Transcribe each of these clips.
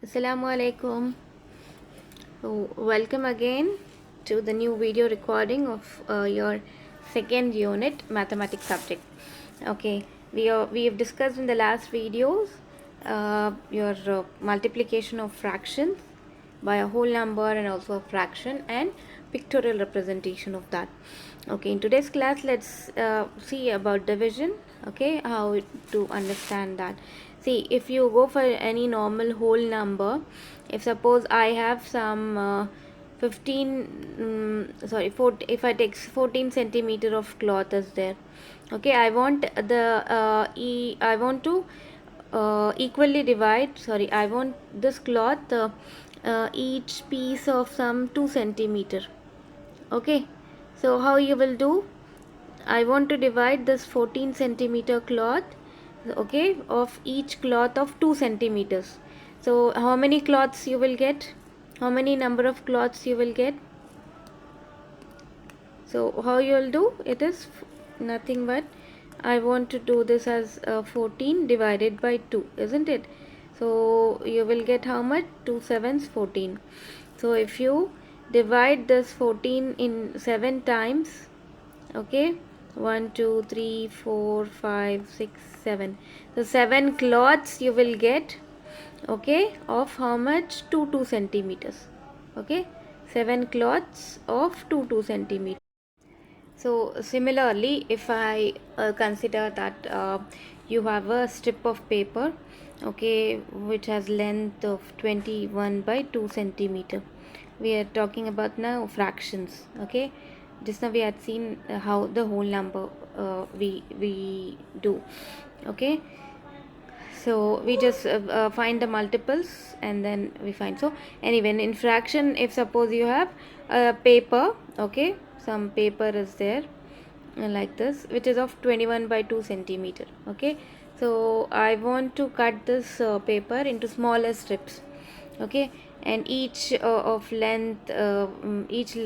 Assalamu alaikum. So, welcome again to the new video recording of your second unit mathematics subject. Okay, we have discussed in the last videos your multiplication of fractions by a whole number and also a fraction and pictorial representation of that. Okay, in today's class let's see about division. Okay, how to understand that. See, if you go for any normal whole number, if suppose I have some if I take 14 centimeter of cloth is there. Okay, I want I want to equally divide, I want this cloth each piece of some 2 centimeter. Okay, so how you will do, I want to divide this 14 centimeter cloth, okay, of each cloth of 2 centimeters. So how many cloths you will get, how many number of cloths you will get? So how you will do it is nothing but I want to do this as 14 divided by 2, isn't it? So you will get how much? 2 sevens 14. So if you divide this 14 in 7 times, okay, 1 2 3 4 5 6 7, so 7 cloths you will get, okay, of how much? 2 centimeters. Okay, 7 cloths of 2 centimeters. So similarly, if I consider that you have a strip of paper, okay, which has length of 21 by 2 centimeter. We are talking about now fractions. Okay, just now we had seen how the whole number we do. Okay, so we just find the multiples and then we find. So anyway, in fraction, if suppose you have a paper, okay, some paper is there like this, which is of 21 by 2 centimeter. Okay, so I want to cut this paper into smaller strips. Okay, and each of length it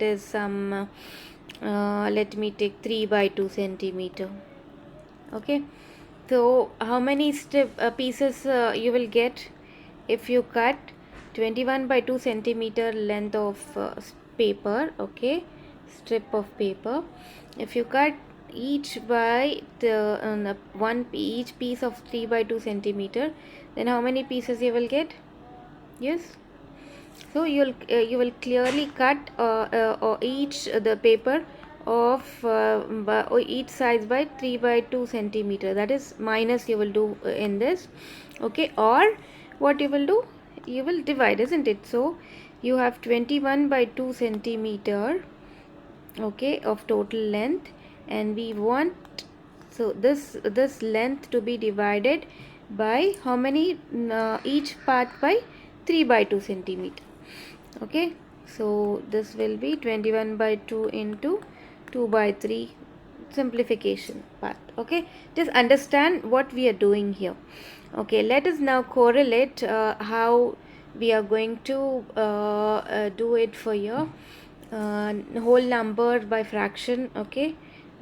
is some let me take 3 by 2 centimeter. Okay, so how many pieces you will get if you cut 21 by 2 centimeter length of paper, okay, strip of paper. If you cut each by each piece of 3 by 2 centimeter, then how many pieces you will get? Yes, so you will clearly cut each the paper of each size by 3 by 2 centimeter, that is minus you will do in this. Okay, or what you will do, you will divide, isn't it? So you have 21 by 2 centimeter, okay, of total length, and we want, so this length to be divided by how many, each part by 3 by 2 centimeter. Okay, so this will be 21 by 2 into 2 by 3 simplification part. Okay, just understand what we are doing here. Okay, let us now correlate how we are going to do it for your whole number by fraction, okay,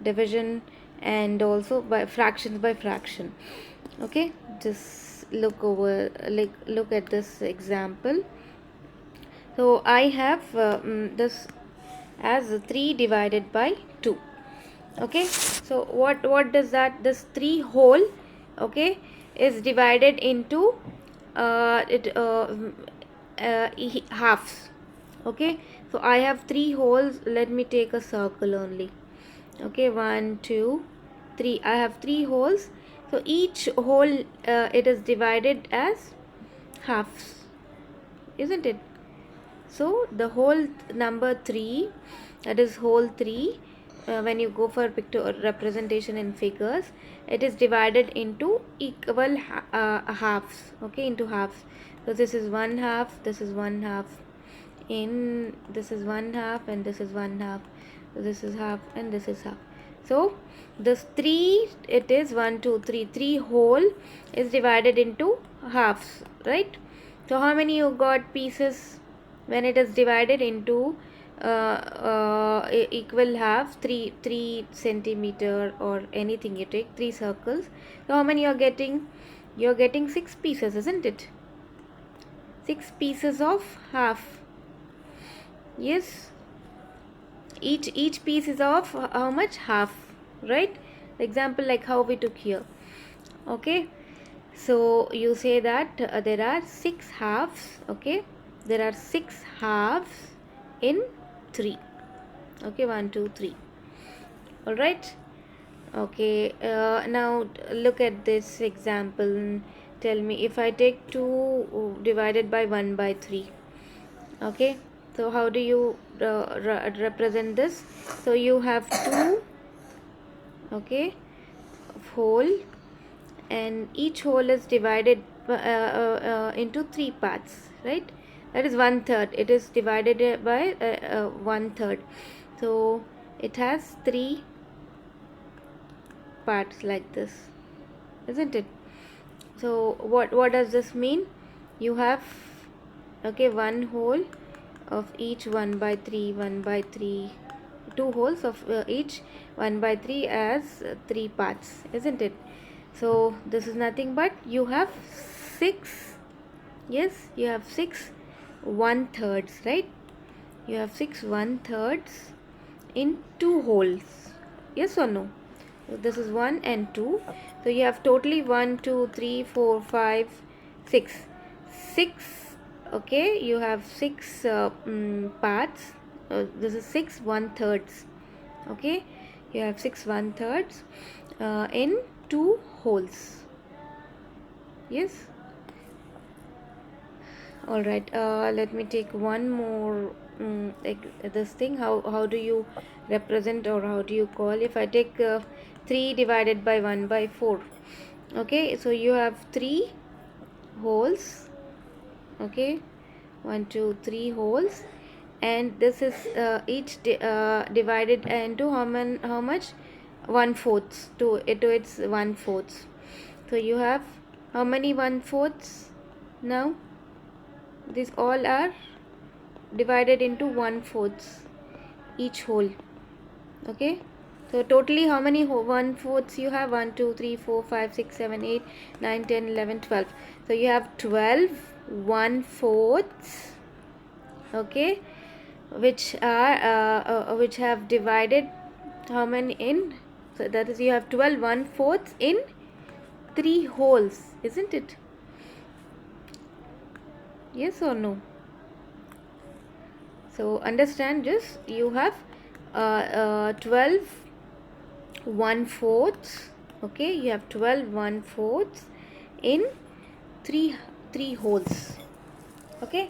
division, and also by fractions by fraction. Okay, just look at this example. So I have this as 3 divided by 2. Okay, so what does that, this 3 whole, okay, is divided into halves. Okay, so I have 3 holes, let me take a circle only. Okay, 1 2 3, I have 3 holes, so each hole it is divided as halves, isn't it? So the whole number 3, that is whole 3, when you go for picture representation in figures, it is divided into equal halves. Okay, into halves. So this is 1 half, this is 1 half, in this is 1 half, and this is 1 half, so this is half, and this is half. So this 3, it is 1 2 3, 3 whole is divided into halves, right? So how many you got pieces when it is divided into equal half, 3 centimeter or anything you take, 3 circles? So how many you are getting? You are getting 6 pieces, isn't it? 6 pieces of half. Yes, each piece is of how much? Half, right? Example like how we took here. Okay, so you say that there are 6 halves. Okay, there are 6 halves in 3. Okay, 1 2 3. All right. Okay, now look at this example. Tell me, if I take 2 divided by 1 by 3. Okay, so how do you represent this? So you have 2, okay, whole, and each whole is divided into 3 parts, right? That is 1/3. It is divided by 1/3. So it has 3 parts like this, isn't it? So what does this mean? You have, okay, 1 whole of each 1 by 3, 1 by 3, 2 wholes of each 1 by 3 as 3 parts, isn't it? So this is nothing but you have 6. Yes, you have 6 1/3s, right? You have 6 1/3s in 2 wholes. Yes or no? So this is 1 and 2. So you have totally 1 2 3 4 5 6. 6, okay, you have 6 parts. This is 6 1/3s. Okay, you have 6 1/3s in 2 holes. Yes. All right, let me take one more like this thing. How do you represent, or how do you call, if I take 3 divided by 1 by 4? Okay, so you have 3 holes. Okay, 1 2 3 holes, and this is each divided into how much? 1/4 to its 1/4. So you have how many 1/4 now? These all are divided into 1/4 each whole. Okay, so totally how many 1/4 you have? 1 2 3 4 5 6 7 8 9 10 11 12. So you have 12 1/4, okay, which have divided how many in? So that is, you have 12 1/4 in 3 holes, isn't it? Yes or no? So understand this. You have 12 1/4. Okay, you have 12 1/4 in 3 holes. Okay,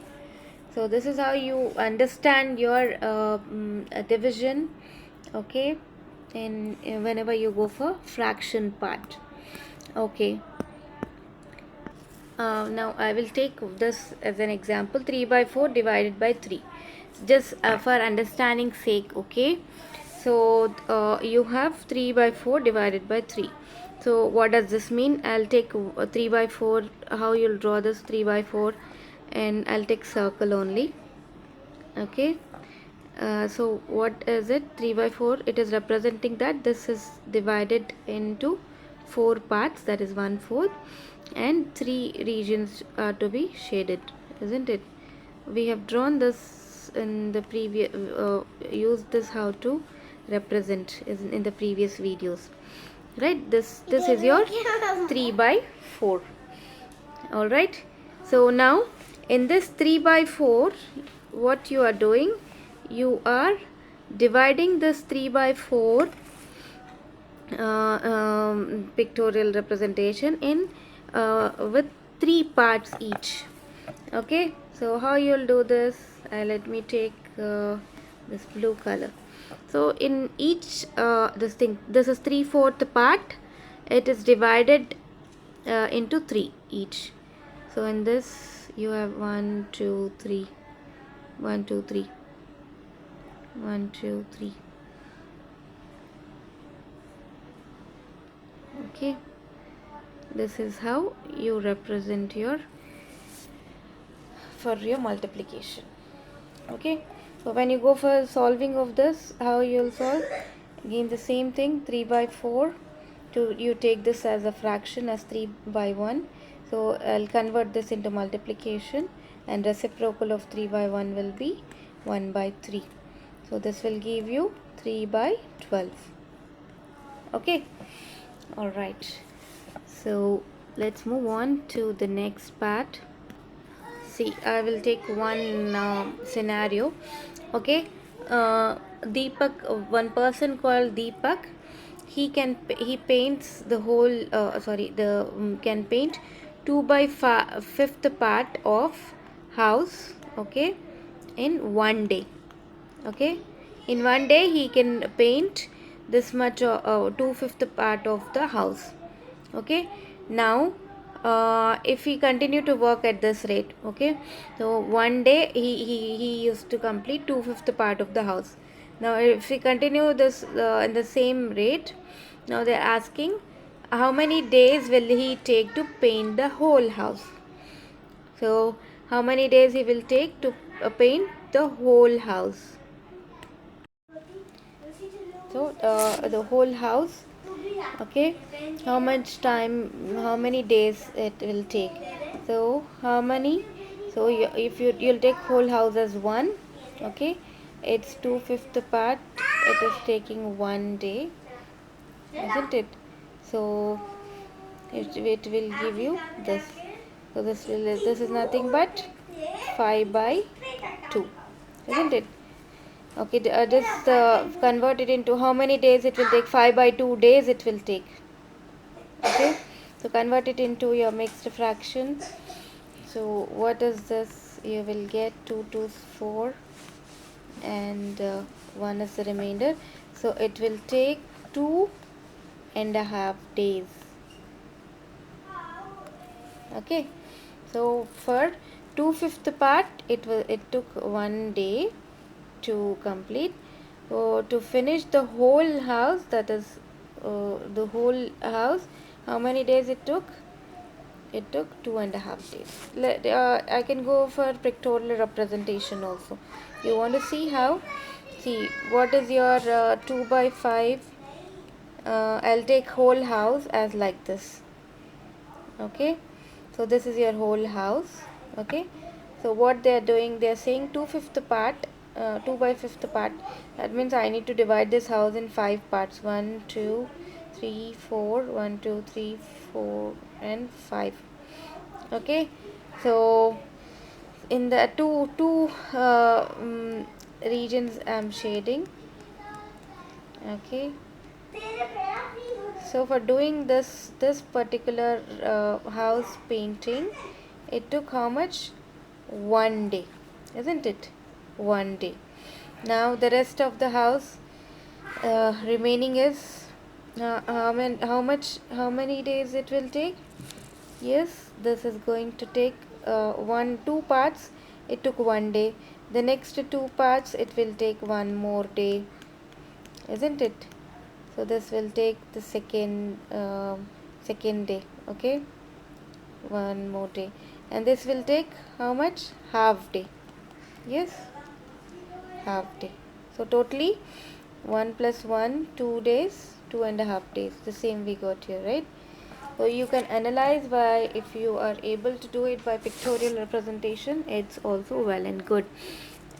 so this is how you understand your division. Okay, and whenever you go for fraction part. Okay. Now I will take this as an example, 3 by 4 divided by 3, just for understanding sake. Okay, so you have 3 by 4 divided by 3. So what does this mean? I'll take 3 by 4. How you'll draw this 3 by 4? And I'll take circle only. Okay, so what is it? 3 by 4, it is representing that this is divided into 4 parts, that is 1/4, and 3 regions are to be shaded, isn't it? We have drawn this in the previous used this how to represent in the previous videos, right? This is your 3 by 4. All right, so now in this 3 by 4, what you are doing, you are dividing this 3 by 4 pictorial representation in with 3 parts each. Okay, so how you'll do this? Let me take this blue color. So in each this is 3/4 part. It is divided into 3 each. So in this you have 1 2 3 1 2 3 1 2 3. Okay, this is how you represent your multiplication. Okay, so when you go for solving of this, how you'll solve? Again the same thing, 3 by 4. You take this as a fraction as 3 by 1. So I'll convert this into multiplication, and reciprocal of 3 by 1 will be 1 by 3. So this will give you 3 by 12. Okay, all right. So let's move on to the next part. See, I will take one scenario. Okay, Deepak, one person called Deepak, he paints the whole can paint 2 by 5th part of house. Okay, in one day. Okay, in one day he can paint this much 2/5 part of the house. Okay, now if he continue to work at this rate, okay, so one day he used to complete 2/5 part of the house. Now if we continue this in the same rate, now they're asking how many days will he take to paint the whole house. So how many days he will take to paint the whole house. So the whole house, okay, how much time, how many days it will take. So how many, so if you'll take whole house as 1, okay, it's 2/5 part, it is taking 1 day, isn't it? So it will give you this. So this is nothing but 5 by 2, isn't it? Okay, just convert it into how many days it will take. 5 by 2 days it will take. Okay, so convert it into your mixed fraction. So what is this? You will get 2 to 4 and 1 is the remainder. So it will take 2.5 days. Okay, so for 2/5 part it took 1 day to complete. So to finish the whole house, that is the whole house, how many days it took? It took 2.5 days. I can go for pictorial representation also. You want to see how? See, what is your 2 by 5? I'll take whole house as like this. Okay, so this is your whole house. Okay, so what they are doing, they are saying 2/5 part, 2 by 5th part. That means I need to divide this house in 5 parts. 1 2 3 4, 1 2 3 4 and 5. Okay, so in the two regions I'm shading. Okay, so for doing this particular house painting, it took how much? 1 day, isn't it? 1 day. Now the rest of the house remaining is how many days it will take? Yes, this is going to take 2 parts. It took 1 day. The next 2 parts it will take 1 more day, isn't it? So this will take the second day. Okay, 1 more day, and this will take how much? Half day. Yes, half day. So totally 1 plus 1, 2 days, 2.5 days. The same we got here, right? So you can analyze by, if you are able to do it by pictorial representation, it's also well and good.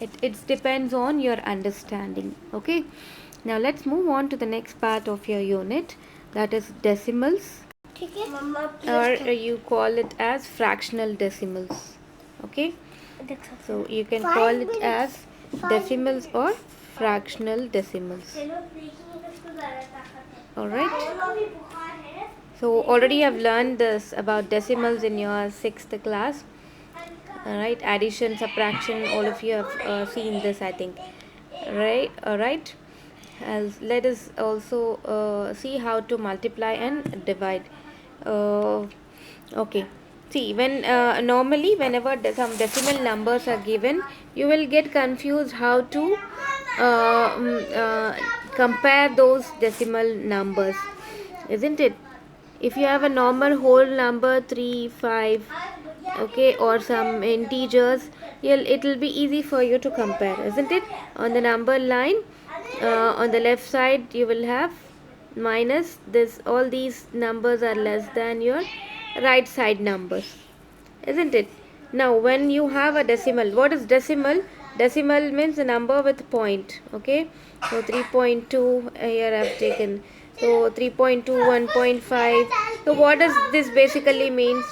It depends on your understanding. Okay, now let's move on to the next part of your unit, that is decimals, or you call it as fractional decimals. Okay, so you can call it as decimals or fractional decimals. All right, so already I've learned this about decimals in your 6th class. All right, addition, subtraction, all of you have seen this, I think, right? All right, let us also see how to multiply and divide. Okay, see, when normally whenever some decimal numbers are given, you will get confused how to compare those decimal numbers, isn't it? If you have a normal whole number 3 5, okay, or some integers, it will be easy for you to compare, isn't it? On the number line, on the left side you will have minus this, all these numbers are less than your right side numbers, isn't it? Now when you have a decimal, what is decimal? Decimal means a number with point. Okay, so 3.2 here I've taken. So 3.2, 1.5. So what does this basically means?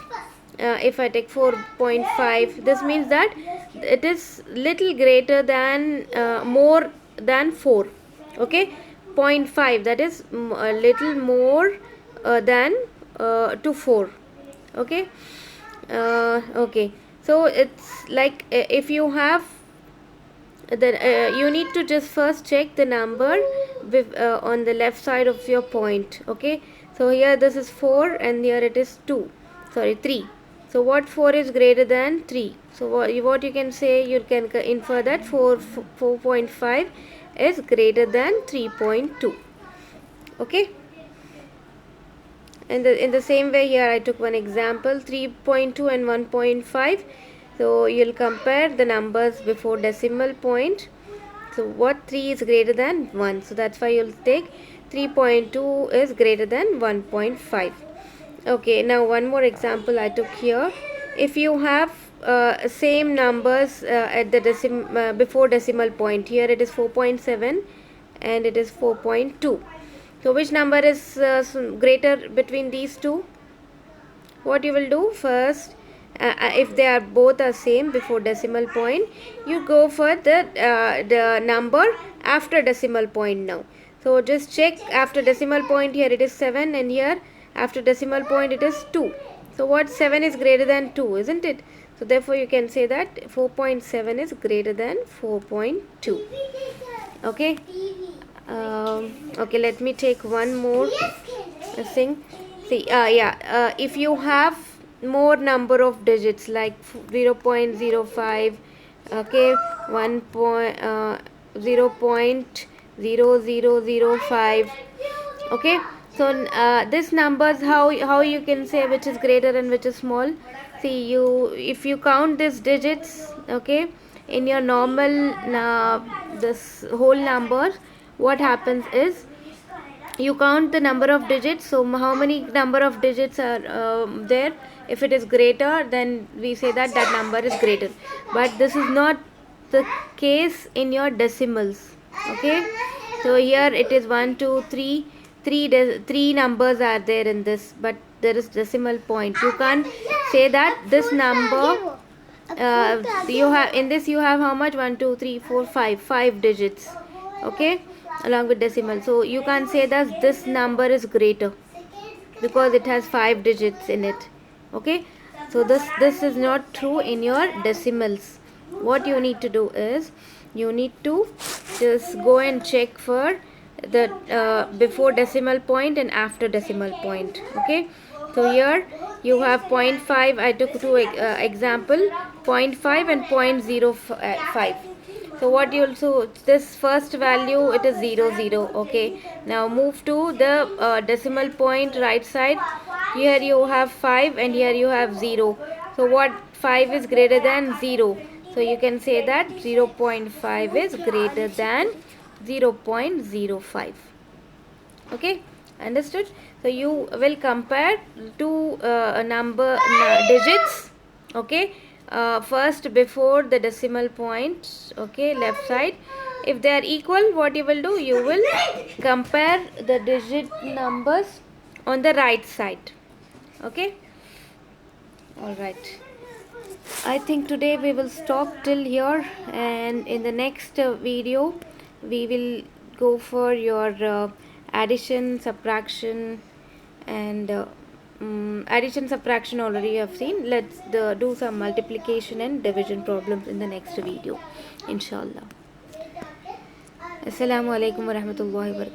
If I take 4.5, this means that it is little greater than more than 4. Okay, 0.5, that is a little more than to 4. Okay. Okay, so it's like if you have the you need to just first check the number with, on the left side of your point. Okay, so here this is 4 and here it is 2, sorry 3. So what 4 is greater than 3? So what you can say, you can infer that 4.5 is greater than 3.2. Okay, in the same way here I took one example, 3.2 and 1.5. so you'll compare the numbers before decimal point. So what 3 is greater than 1, so that's why you'll take 3.2 is greater than 1.5. Okay, now one more example I took here. If you have same numbers at the before decimal point, here it is 4.7 and it is 4.2. So which number is greater between these two? What you will do first, if they are both are same before decimal point, you go for the number after decimal point now. So just check after decimal point, here it is 7 and here after decimal point it is 2. So what 7 is greater than 2, isn't it? So therefore you can say that 4.7 is greater than 4.2. Okay. Okay, let me take one more thing. See, if you have more number of digits like 0.05, okay, 0.0005, okay. So this numbers, how you can say which is greater and which is small? See, if you count these digits, okay, in your normal this whole number, what happens is you count the number of digits. So how many number of digits are there? If it is greater, then we say that that number is greater, but this is not the case in your decimals. Okay, so here it is 1 2 3, three numbers are there in this, but there is decimal point. You can't say that this number you have in this, you have how much? 1 2 3 4 5 digits, okay, along with decimal. So you can't say that this number is greater because it has 5 digits in it. Okay, so this is not true in your decimals. What you need to do is, you need to just go and check for the before decimal point and after decimal point. Okay, so here you have 0.5. I took two example, 0.5 and 0.05. so what you'll, so this first value, it is 0 0. Okay, now move to the decimal point right side. Here you have 5 and here you have 0. So what 5 is greater than 0, so you can say that 0.5 is greater than 0.05. Okay, understood? So you will compare two digits. Okay, first before the decimal point, okay, left side. If they are equal, what you will do, you will compare the digit numbers on the right side. Okay, all right. I think today we will stop till here, and in the next video we will go for your addition, subtraction, and addition, subtraction already you have seen. Let's do some multiplication and division problems in the next video, inshallah. Assalamu alaikum warahmatullahi wabarakatuh.